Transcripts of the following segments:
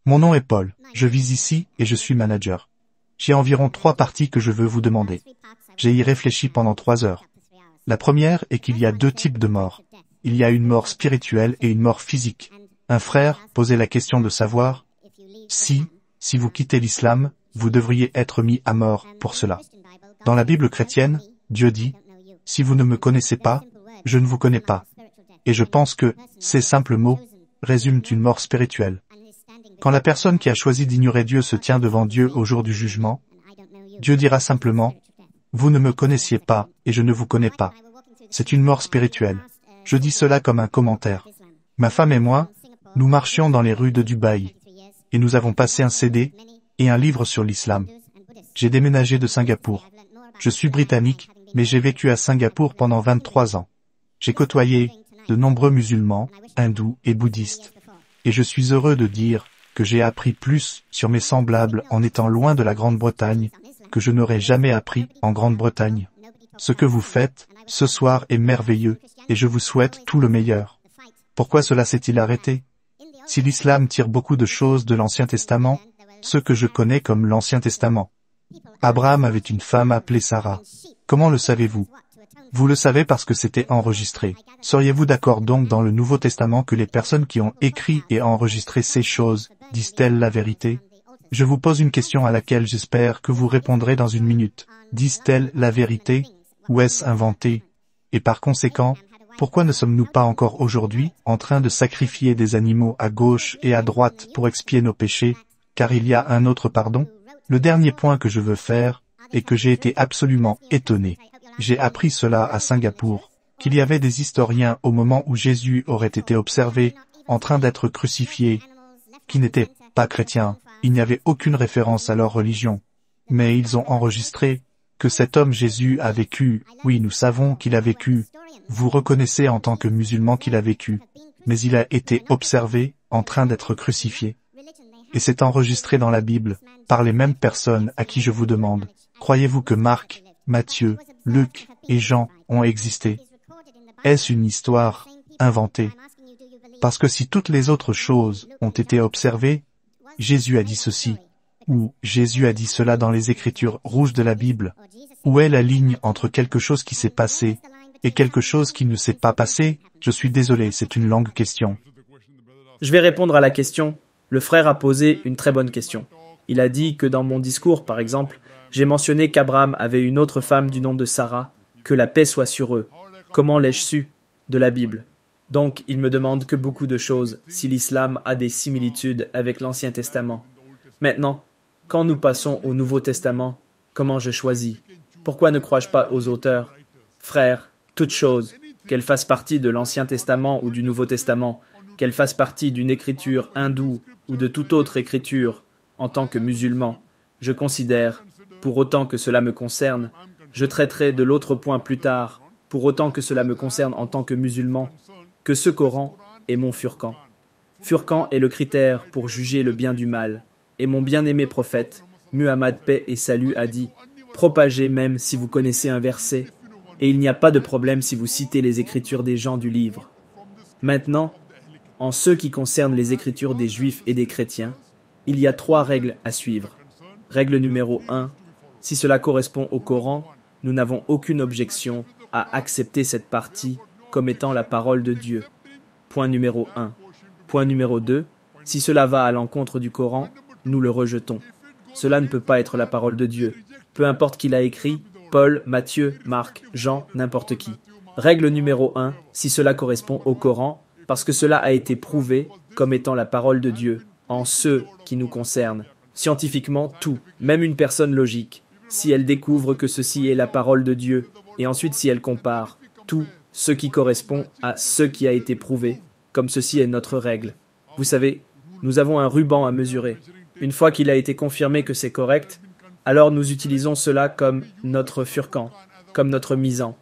Mon nom est Paul, je vis ici et je suis manager. J'ai environ 3 parties que je veux vous demander. J'ai y réfléchi pendant 3 heures. La première est qu'il y a 2 types de morts. Il y a une mort spirituelle et une mort physique. Un frère posait la question de savoir si vous quittez l'islam, vous devriez être mis à mort pour cela. Dans la Bible chrétienne, Dieu dit, « Si vous ne me connaissez pas, je ne vous connais pas. » Et je pense que ces simples mots résument une mort spirituelle. Quand la personne qui a choisi d'ignorer Dieu se tient devant Dieu au jour du jugement, Dieu dira simplement, « Vous ne me connaissiez pas et je ne vous connais pas. » C'est une mort spirituelle. Je dis cela comme un commentaire. Ma femme et moi, nous marchions dans les rues de Dubaï, et nous avons passé un CD et un livre sur l'islam. J'ai déménagé de Singapour. Je suis britannique, mais j'ai vécu à Singapour pendant 23 ans. J'ai côtoyé de nombreux musulmans, hindous et bouddhistes. Et je suis heureux de dire que j'ai appris plus sur mes semblables en étant loin de la Grande-Bretagne que je n'aurais jamais appris en Grande-Bretagne. Ce que vous faites ce soir est merveilleux, et je vous souhaite tout le meilleur. Pourquoi cela s'est-il arrêté? Si l'islam tire beaucoup de choses de l'Ancien Testament, ce que je connais comme l'Ancien Testament. Abraham avait une femme appelée Sarah. Comment le savez-vous? Vous le savez parce que c'était enregistré. Seriez-vous d'accord donc dans le Nouveau Testament que les personnes qui ont écrit et enregistré ces choses disent-elles la vérité? Je vous pose une question à laquelle j'espère que vous répondrez dans une minute. Disent-elles la vérité? Ou est-ce inventé? Et par conséquent, pourquoi ne sommes-nous pas encore aujourd'hui en train de sacrifier des animaux à gauche et à droite pour expier nos péchés, car il y a un autre pardon? Le dernier point que je veux faire est que j'ai été absolument étonné. J'ai appris cela à Singapour, qu'il y avait des historiens au moment où Jésus aurait été observé, en train d'être crucifié, qui n'étaient pas chrétiens. Il n'y avait aucune référence à leur religion. Mais ils ont enregistré que cet homme Jésus a vécu. Oui, nous savons qu'il a vécu. Vous reconnaissez en tant que musulman qu'il a vécu. Mais il a été observé, en train d'être crucifié. Et c'est enregistré dans la Bible, par les mêmes personnes à qui je vous demande. Croyez-vous que Marc, Matthieu, Luc et Jean ont existé? Est-ce une histoire inventée? Parce que si toutes les autres choses ont été observées, Jésus a dit ceci, ou Jésus a dit cela dans les Écritures rouges de la Bible. Où est la ligne entre quelque chose qui s'est passé et quelque chose qui ne s'est pas passé? Je suis désolé, c'est une longue question. Je vais répondre à la question. Le frère a posé une très bonne question. Il a dit que dans mon discours, par exemple, j'ai mentionné qu'Abraham avait une autre femme du nom de Sarah, que la paix soit sur eux. Comment l'ai-je su? De la Bible. Donc, il me demande que beaucoup de choses, si l'islam a des similitudes avec l'Ancien Testament. Maintenant, quand nous passons au Nouveau Testament, comment je choisis? Pourquoi ne crois-je pas aux auteurs? Frères, toute chose, qu'elle fasse partie de l'Ancien Testament ou du Nouveau Testament, qu'elle fasse partie d'une écriture hindoue ou de toute autre écriture, en tant que musulman, je considère, pour autant que cela me concerne, je traiterai de l'autre point plus tard, pour autant que cela me concerne en tant que musulman, que ce Coran est mon Furqan. Furqan est le critère pour juger le bien du mal, et mon bien-aimé prophète, Muhammad paix et salut, a dit « Propagez même si vous connaissez un verset, et il n'y a pas de problème si vous citez les écritures des gens du livre. » Maintenant, en ce qui concerne les écritures des juifs et des chrétiens, il y a 3 règles à suivre. Règle numéro 1, si cela correspond au Coran, nous n'avons aucune objection à accepter cette partie comme étant la parole de Dieu. Point numéro 1. Point numéro 2, si cela va à l'encontre du Coran, nous le rejetons. Cela ne peut pas être la parole de Dieu. Peu importe qui l'a écrit, Paul, Matthieu, Marc, Jean, n'importe qui. Règle numéro 1, si cela correspond au Coran, parce que cela a été prouvé comme étant la parole de Dieu, en ce qui nous concerne. Scientifiquement, tout, même une personne logique, si elle découvre que ceci est la parole de Dieu, et ensuite si elle compare tout ce qui correspond à ce qui a été prouvé, comme ceci est notre règle. Vous savez, nous avons un ruban à mesurer. Une fois qu'il a été confirmé que c'est correct, alors nous utilisons cela comme notre Furqan, comme notre misant.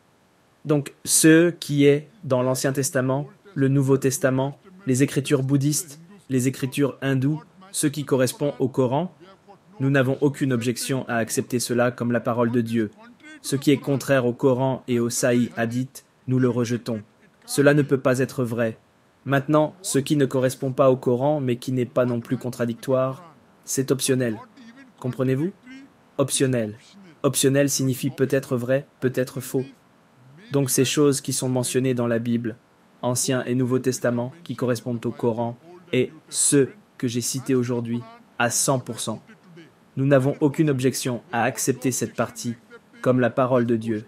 Donc, ce qui est dans l'Ancien Testament, le Nouveau Testament, les écritures bouddhistes, les écritures hindoues, ce qui correspond au Coran, nous n'avons aucune objection à accepter cela comme la parole de Dieu. Ce qui est contraire au Coran et au Sahih Hadith, nous le rejetons. Cela ne peut pas être vrai. Maintenant, ce qui ne correspond pas au Coran, mais qui n'est pas non plus contradictoire, c'est optionnel. Comprenez-vous? Optionnel. Optionnel signifie peut-être vrai, peut-être faux. Donc ces choses qui sont mentionnées dans la Bible, Ancien et Nouveau Testament, qui correspondent au Coran, et ceux que j'ai cités aujourd'hui, à 100%. Nous n'avons aucune objection à accepter cette partie comme la parole de Dieu.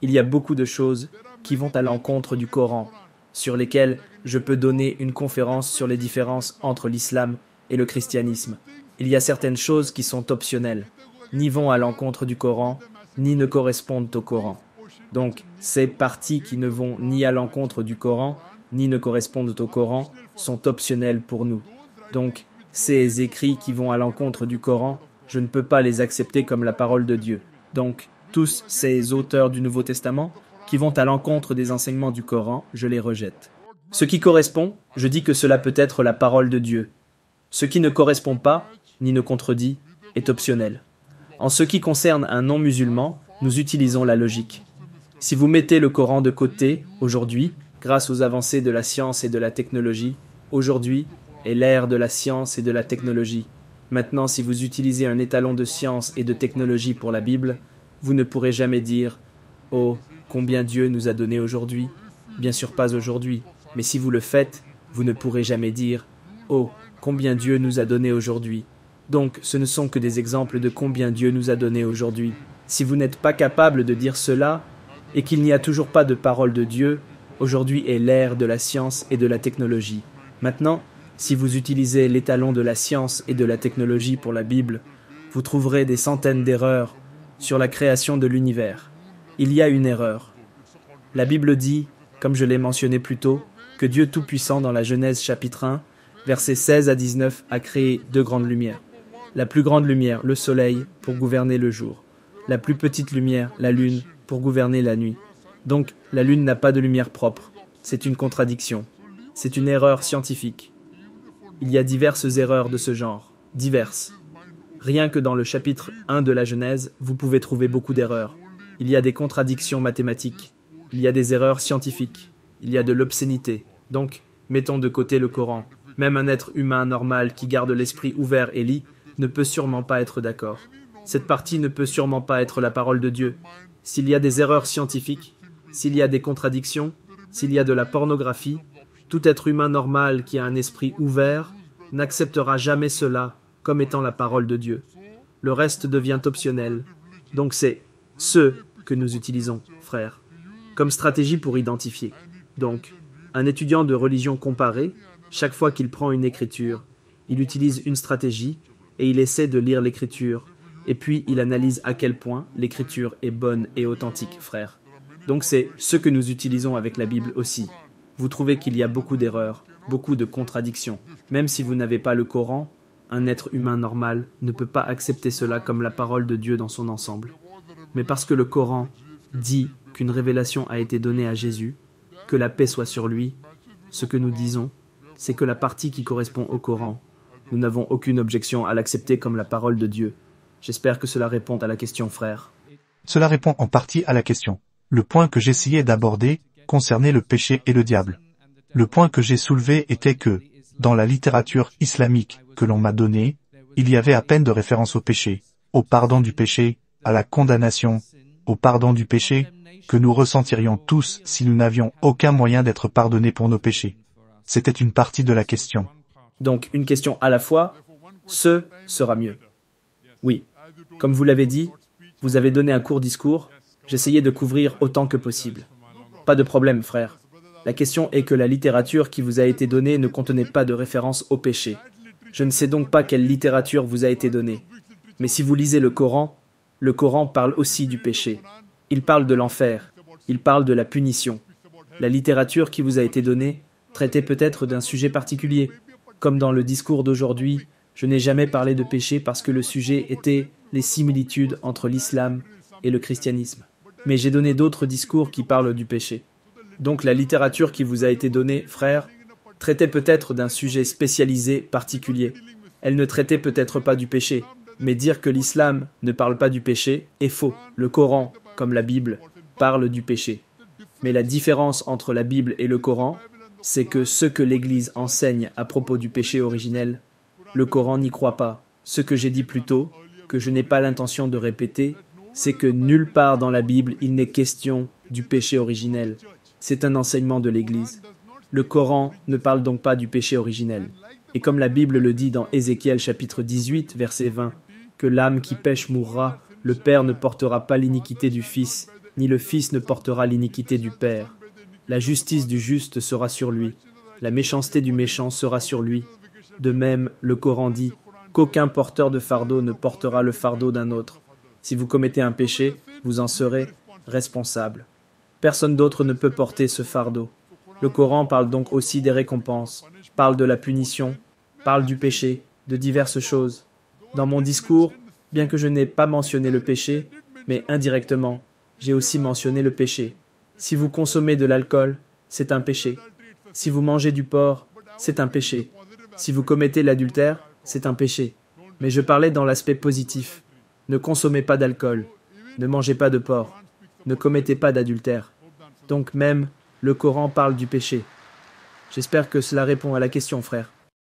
Il y a beaucoup de choses qui vont à l'encontre du Coran, sur lesquelles je peux donner une conférence sur les différences entre l'islam et le christianisme. Il y a certaines choses qui sont optionnelles, ni vont à l'encontre du Coran, ni ne correspondent au Coran. Donc, ces parties qui ne vont ni à l'encontre du Coran, ni ne correspondent au Coran, sont optionnelles pour nous. Donc, ces écrits qui vont à l'encontre du Coran, je ne peux pas les accepter comme la parole de Dieu. Donc, tous ces auteurs du Nouveau Testament qui vont à l'encontre des enseignements du Coran, je les rejette. Ce qui correspond, je dis que cela peut être la parole de Dieu. Ce qui ne correspond pas, ni ne contredit, est optionnel. En ce qui concerne un non-musulman, nous utilisons la logique. Si vous mettez le Coran de côté, aujourd'hui, grâce aux avancées de la science et de la technologie, aujourd'hui est l'ère de la science et de la technologie. Maintenant, si vous utilisez un étalon de science et de technologie pour la Bible, vous ne pourrez jamais dire « Oh, combien Dieu nous a donné aujourd'hui ?» Bien sûr pas aujourd'hui, mais si vous le faites, vous ne pourrez jamais dire « Oh, combien Dieu nous a donné aujourd'hui ?» Donc, ce ne sont que des exemples de combien Dieu nous a donné aujourd'hui. Si vous n'êtes pas capable de dire cela, et qu'il n'y a toujours pas de parole de Dieu, aujourd'hui est l'ère de la science et de la technologie. Maintenant, si vous utilisez l'étalon de la science et de la technologie pour la Bible, vous trouverez des centaines d'erreurs sur la création de l'univers. Il y a une erreur. La Bible dit, comme je l'ai mentionné plus tôt, que Dieu Tout-Puissant dans la Genèse chapitre 1, versets 16 à 19, a créé deux grandes lumières. La plus grande lumière, le soleil, pour gouverner le jour. La plus petite lumière, la lune, pour gouverner la nuit. Donc, la lune n'a pas de lumière propre. C'est une contradiction. C'est une erreur scientifique. Il y a diverses erreurs de ce genre. Diverses. Rien que dans le chapitre 1 de la Genèse, vous pouvez trouver beaucoup d'erreurs. Il y a des contradictions mathématiques. Il y a des erreurs scientifiques. Il y a de l'obscénité. Donc, mettons de côté le Coran. Même un être humain normal qui garde l'esprit ouvert et lit ne peut sûrement pas être d'accord. Cette partie ne peut sûrement pas être la parole de Dieu. S'il y a des erreurs scientifiques, s'il y a des contradictions, s'il y a de la pornographie, tout être humain normal qui a un esprit ouvert n'acceptera jamais cela comme étant la parole de Dieu. Le reste devient optionnel. Donc c'est ce que nous utilisons, frères, comme stratégie pour identifier. Donc, un étudiant de religion comparée, chaque fois qu'il prend une écriture, il utilise une stratégie et il essaie de lire l'écriture, et puis il analyse à quel point l'écriture est bonne et authentique, frères. Donc c'est ce que nous utilisons avec la Bible aussi. Vous trouvez qu'il y a beaucoup d'erreurs, beaucoup de contradictions. Même si vous n'avez pas le Coran, un être humain normal ne peut pas accepter cela comme la parole de Dieu dans son ensemble. Mais parce que le Coran dit qu'une révélation a été donnée à Jésus, que la paix soit sur lui, ce que nous disons, c'est que la partie qui correspond au Coran, nous n'avons aucune objection à l'accepter comme la parole de Dieu. J'espère que cela répond à la question, frère. Cela répond en partie à la question. Le point que j'essayais d'aborder concernait le péché et le diable. Le point que j'ai soulevé était que, dans la littérature islamique que l'on m'a donnée, il y avait à peine de référence au péché, au pardon du péché, à la condamnation, au pardon du péché, que nous ressentirions tous si nous n'avions aucun moyen d'être pardonnés pour nos péchés. C'était une partie de la question. Donc, une question à la fois, ce sera mieux. Oui, comme vous l'avez dit, vous avez donné un court discours, j'essayais de couvrir autant que possible. Pas de problème, frère. La question est que la littérature qui vous a été donnée ne contenait pas de référence au péché. Je ne sais donc pas quelle littérature vous a été donnée. Mais si vous lisez le Coran parle aussi du péché. Il parle de l'enfer. Il parle de la punition. La littérature qui vous a été donnée traitait peut-être d'un sujet particulier. Comme dans le discours d'aujourd'hui, je n'ai jamais parlé de péché parce que le sujet était les similitudes entre l'islam et le christianisme. Mais j'ai donné d'autres discours qui parlent du péché. Donc la littérature qui vous a été donnée, frère, traitait peut-être d'un sujet spécialisé particulier. Elle ne traitait peut-être pas du péché, mais dire que l'islam ne parle pas du péché est faux. Le Coran, comme la Bible, parle du péché. Mais la différence entre la Bible et le Coran, c'est que ce que l'Église enseigne à propos du péché originel, le Coran n'y croit pas. Ce que j'ai dit plus tôt, que je n'ai pas l'intention de répéter, c'est que nulle part dans la Bible il n'est question du péché originel. C'est un enseignement de l'Église. Le Coran ne parle donc pas du péché originel. Et comme la Bible le dit dans Ézéchiel chapitre 18, verset 20, que l'âme qui pêche mourra, le Père ne portera pas l'iniquité du Fils, ni le Fils ne portera l'iniquité du Père. La justice du juste sera sur lui, la méchanceté du méchant sera sur lui. De même, le Coran dit qu'aucun porteur de fardeau ne portera le fardeau d'un autre. Si vous commettez un péché, vous en serez responsable. Personne d'autre ne peut porter ce fardeau. Le Coran parle donc aussi des récompenses, parle de la punition, parle du péché, de diverses choses. Dans mon discours, bien que je n'ai pas mentionné le péché, mais indirectement, j'ai aussi mentionné le péché. Si vous consommez de l'alcool, c'est un péché. Si vous mangez du porc, c'est un péché. Si vous commettez l'adultère, c'est un péché. Mais je parlais dans l'aspect positif. Ne consommez pas d'alcool, ne mangez pas de porc, ne commettez pas d'adultère. Donc même, le Coran parle du péché. J'espère que cela répond à la question, frère.